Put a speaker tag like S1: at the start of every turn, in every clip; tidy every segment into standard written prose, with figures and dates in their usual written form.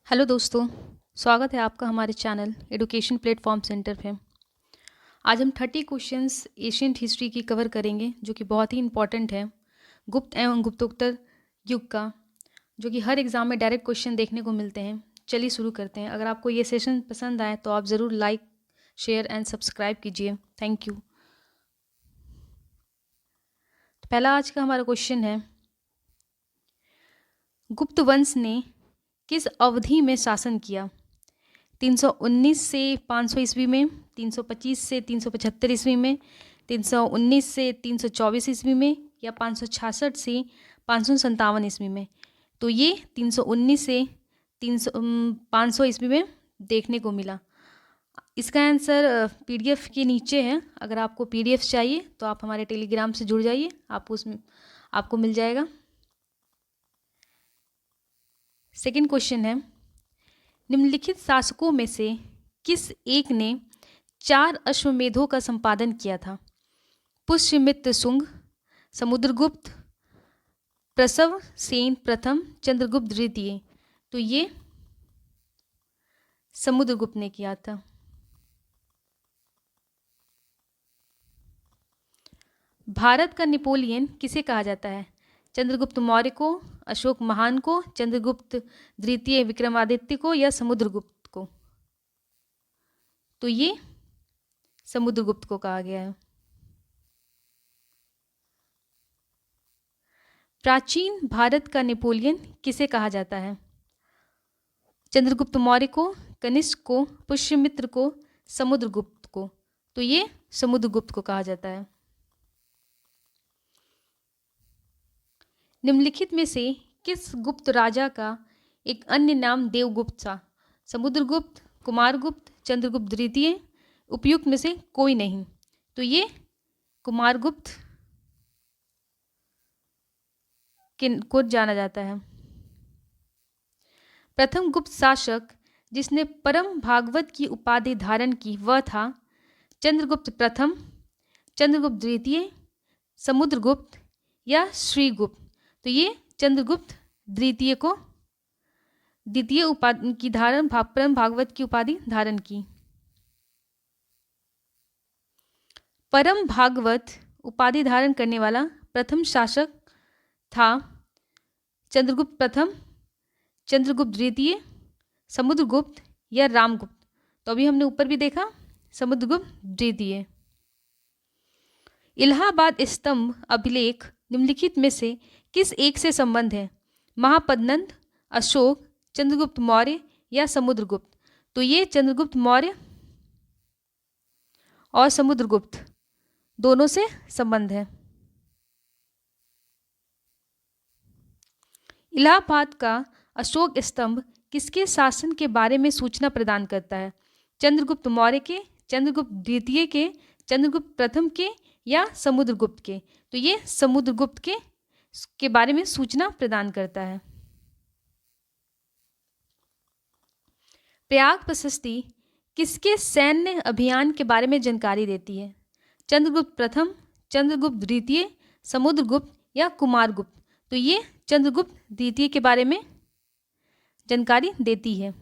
S1: Hello दोस्तों, स्वागत है आपका हमारे चैनल एडुकेशन प्लेटफॉर्म सेंटर पे। आज हम 30 क्वेश्चंस एशियंट हिस्ट्री की कवर करेंगे जो कि बहुत ही इंपॉर्टेंट है गुप्त एवं गुप्तोत्तर युग का, जो कि हर एग्ज़ाम में डायरेक्ट क्वेश्चन देखने को मिलते हैं। चलिए शुरू करते हैं। अगर आपको ये सेशन पसंद आए तो आप ज़रूर लाइक, शेयर एंड सब्सक्राइब कीजिए। Thank you. पहला आज का हमारा क्वेश्चन है, गुप्त वंश ने किस अवधि में शासन किया? 319 से 500 ईस्वी में, 325 से 375 ईस्वी में, 319 से 324 ईस्वी में, या 566 से 557 ईस्वी में? तो ये 319 से 500 ईस्वी में देखने को मिला। इसका आंसर पीडीएफ के नीचे है। अगर आपको पीडीएफ चाहिए तो आप हमारे टेलीग्राम से जुड़ जाइए, आपको मिल जाएगा। सेकंड क्वेश्चन है, निम्नलिखित शासकों में से किस एक ने 4 अश्वमेधों का संपादन किया था? पुष्यमित्र शुंग, समुद्रगुप्त, प्रसव सेन प्रथम, चंद्रगुप्त द्वितीय? तो ये समुद्रगुप्त ने किया था। भारत का नेपोलियन किसे कहा जाता है? चंद्रगुप्त मौर्य को, अशोक महान को, चंद्रगुप्त द्वितीय विक्रमादित्य को, या समुद्रगुप्त को? तो ये समुद्रगुप्त को कहा गया है। प्राचीन भारत का नेपोलियन किसे कहा जाता है? चंद्रगुप्त मौर्य को, कनिष्क को, पुष्यमित्र को, समुद्रगुप्त को? तो ये समुद्रगुप्त को कहा जाता है। निम्नलिखित में से किस गुप्त राजा का एक अन्य नाम देवगुप्त था? समुद्रगुप्त, कुमारगुप्त, चंद्रगुप्त द्वितीय? उपयुक्त में से कोई नहीं। तो ये कुमारगुप्त को जाना जाता है। प्रथम गुप्त शासक जिसने परम भागवत की उपाधि धारण की वह था चंद्रगुप्त प्रथम, चंद्रगुप्त द्वितीय, समुद्रगुप्त, या श्रीगुप्त? तो ये चंद्रगुप्त द्वितीय को द्वितीय उपाधि की धारण परम भागवत की उपाधि धारण की। परम भागवत उपाधि धारण करने वाला प्रथम शासक था चंद्रगुप्त प्रथम, चंद्रगुप्त द्वितीय, समुद्रगुप्त, या रामगुप्त? तो अभी हमने ऊपर भी देखा समुद्रगुप्त द्वितीय। इलाहाबाद स्तंभ अभिलेख निम्नलिखित में से किस एक से संबंध है? महापद्नंद, अशोक, चंद्रगुप्त मौर्य, या समुद्रगुप्त? तो ये चंद्रगुप्त मौर्य और समुद्रगुप्त दोनों से संबंध है। इलाहाबाद का अशोक स्तंभ किसके शासन के बारे में सूचना प्रदान करता है? चंद्रगुप्त मौर्य के, चंद्रगुप्त द्वितीय के, चंद्रगुप्त प्रथम के, या समुद्रगुप्त के? तो ये समुद्रगुप्त के बारे में सूचना प्रदान करता है। प्रयाग प्रशस्ति किसके सैन्य अभियान के बारे में जानकारी देती है? चंद्रगुप्त प्रथम, चंद्रगुप्त द्वितीय, समुद्रगुप्त, या कुमारगुप्त? तो ये चंद्रगुप्त द्वितीय के बारे में जानकारी देती है।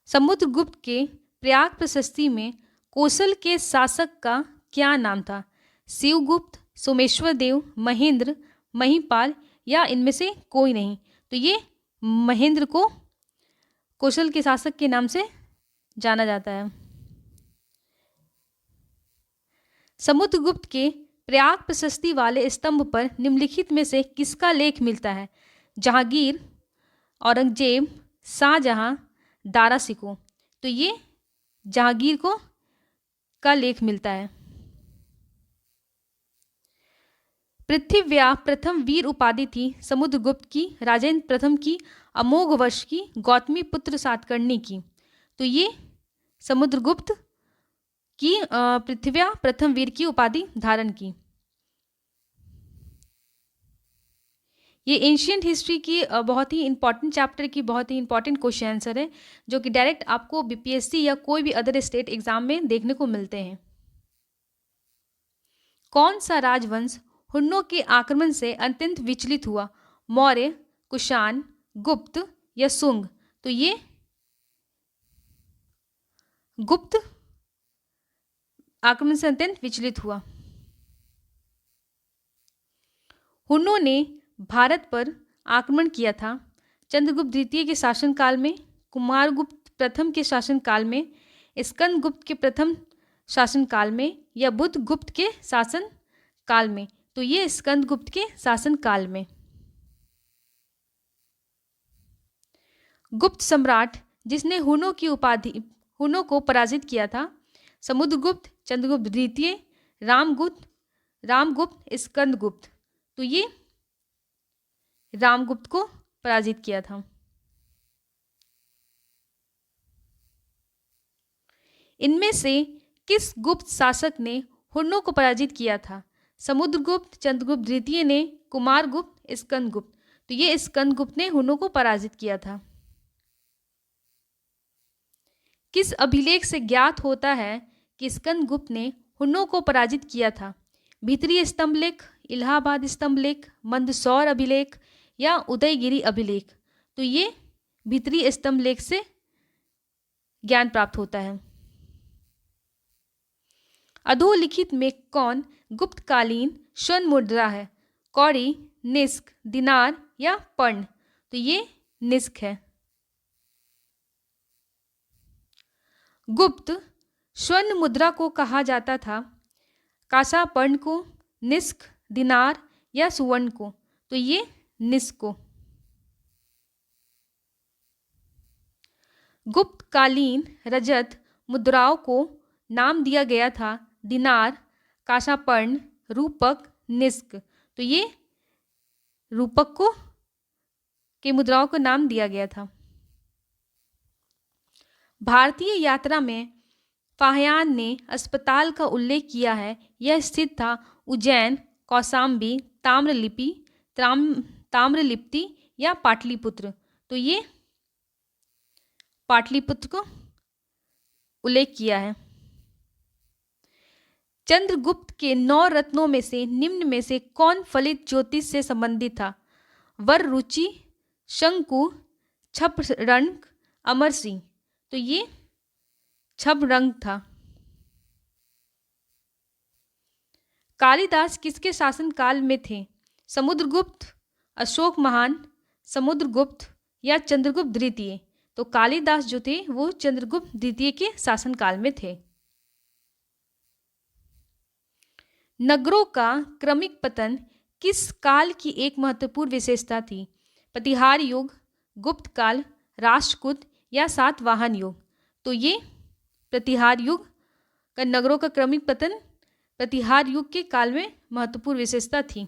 S1: समुद्रगुप्त के प्रयाग प्रशस्ति में कौशल के शासक का क्या नाम था? शिवगुप्त, सोमेश्वर देव, महेंद्र, महिपाल, या इनमें से कोई नहीं? तो ये महेंद्र को कौशल के शासक के नाम से जाना जाता है। समुद्रगुप्त के प्रयाग प्रशस्ति वाले स्तंभ पर निम्नलिखित में से किसका लेख मिलता है? जहांगीर, औरंगजेब, शाहजहां, दारा शिकोह? तो ये जहांगीर को का लेख मिलता है। पृथ्व्या प्रथम वीर उपाधि थी समुद्रगुप्त की, राजेंद्र प्रथम की, अमोघवर्ष की, गौतमी पुत्र सातकर्णी की? तो ये समुद्रगुप्त की पृथ्व्या प्रथम वीर की उपाधि धारण की। ये एंशियंट हिस्ट्री की बहुत ही इंपॉर्टेंट चैप्टर की बहुत ही इंपॉर्टेंट क्वेश्चन आंसर है, जो कि डायरेक्ट आपको बीपीएससी या कोई भी अदर स्टेट एग्जाम में देखने को मिलते हैं। कौन सा राजवंश हुन्नों के आक्रमण से अत्यंत विचलित हुआ? मौर्य, कुषाण, गुप्त या सुंग। तो ये गुप्त आक्रमण से अत्यंत विचलित हुआ। हुनों ने भारत पर आक्रमण किया था चंद्रगुप्त द्वितीय के शासनकाल में, कुमारगुप्त प्रथम के शासनकाल में, स्कंदगुप्त के प्रथम शासनकाल में या बुधगुप्त के शासन काल में। तो ये स्कंदगुप्त के शासन काल में। गुप्त सम्राट जिसने हुनों को पराजित किया था, समुद्रगुप्त, चंद्रगुप्त द्वितीय, रामगुप्त, स्कंदगुप्त। तो ये रामगुप्त को पराजित किया था। इनमें से किस गुप्त शासक ने हुनों को पराजित किया था? समुद्रगुप्त, चंद्रगुप्त द्वितीय ने, कुमारगुप्त, स्कंदगुप्त। तो ये स्कंदगुप्त ने हुनों को पराजित किया था। किस अभिलेख से ज्ञात होता है कि स्कंदगुप्त ने हुनों को पराजित किया था? भीतरी स्तंभलेख, इलाहाबाद स्तंभलेख, मंदसौर अभिलेख या उदयगिरी अभिलेख। तो ये भीतरी स्तंभलेख से ज्ञान प्राप्त होता है। अधोलिखित में कौन गुप्तकालीन स्वर्ण मुद्रा है? कौड़ी, निस्क, दिनार या पर्ण। तो ये निस्क है। गुप्त स्वर्ण मुद्रा को कहा जाता था कांसा पर्ण को, निस्क, दिनार या सुवर्ण को। तो ये निस्क को। गुप्तकालीन रजत मुद्राओं को नाम दिया गया था दिनार, कांसा पर्ण, रूपक, निस्क। तो ये रूपक को के मुद्राओं को नाम दिया गया था। भारतीय यात्रा में फाहियान ने अस्पताल का उल्लेख किया है। यह स्थित था उज्जैन, कौशाम्बी, ताम्रलिप्ति या पाटलिपुत्र। तो ये पाटलिपुत्र को उल्लेख किया है। चंद्रगुप्त के 9 रत्नों में से निम्न में से कौन फलित ज्योतिष से संबंधित था? वररुचि, शंकु, छपरंक, अमरसिंह। तो ये छपरंक था। कालिदास किसके शासन काल में थे? समुद्रगुप्त, अशोक महान, समुद्रगुप्त या चंद्रगुप्त द्वितीय। तो कालिदास जो थे वो चंद्रगुप्त द्वितीय के शासन काल में थे। नगरों का क्रमिक पतन किस काल की एक महत्वपूर्ण विशेषता थी? प्रतिहार युग, गुप्त काल, राष्ट्रकूट या सातवाहन युग। तो ये प्रतिहार युग का नगरों का क्रमिक पतन प्रतिहार युग के काल में महत्वपूर्ण विशेषता थी।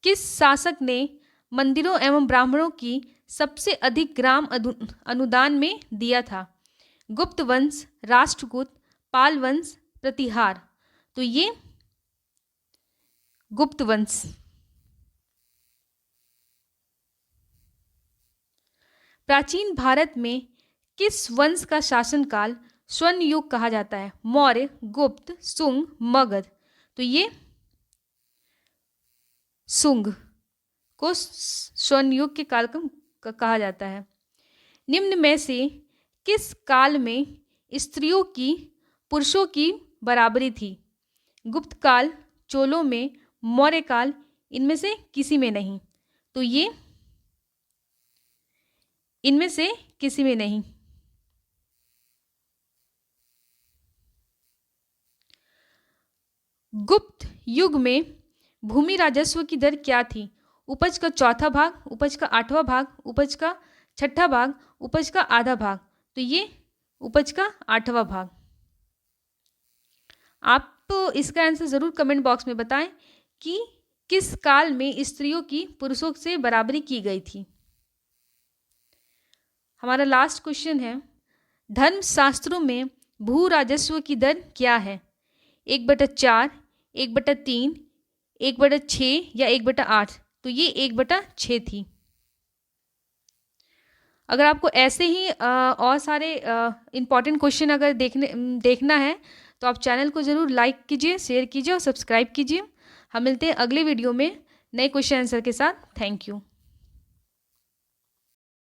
S1: किस शासक ने मंदिरों एवं ब्राह्मणों की सबसे अधिक ग्राम अनुदान में दिया था? गुप्त वंश, राष्ट्रकूट, पाल वंश, प्रतिहार। तो ये गुप्त वंश। प्राचीन भारत में किस वंश का शासनकाल स्वर्ण युग कहा जाता है? मौर्य, गुप्त, सुंग, मगध। तो ये सुंग को स्वर्ण युग के काल का कहा जाता है। निम्न में से किस काल में स्त्रियों की पुरुषों की बराबरी थी? गुप्त काल, चोलों में, मौर्य काल, इनमें से किसी में नहीं। तो ये इनमें से किसी में नहीं। गुप्त युग में भूमि राजस्व की दर क्या थी? उपज का चौथा भाग, उपज का 8वां भाग, उपज का 6ठा भाग, उपज का आधा भाग। तो ये उपज का 8वां भाग। आप इसका आंसर जरूर कमेंट बॉक्स में बताएं कि किस काल में स्त्रियों की पुरुषों से बराबरी की गई थी। हमारा लास्ट क्वेश्चन है, धर्मशास्त्रों में भू राजस्व की दर क्या है? 1/4, 1/3, 1/6 या 1/8। तो ये 1/6 थी। अगर आपको ऐसे ही और सारे इम्पॉर्टेंट क्वेश्चन अगर देखना है तो आप चैनल को ज़रूर लाइक कीजिए, शेयर कीजिए और सब्सक्राइब कीजिए। हम मिलते हैं अगले वीडियो में नए क्वेश्चन आंसर के साथ। Thank you.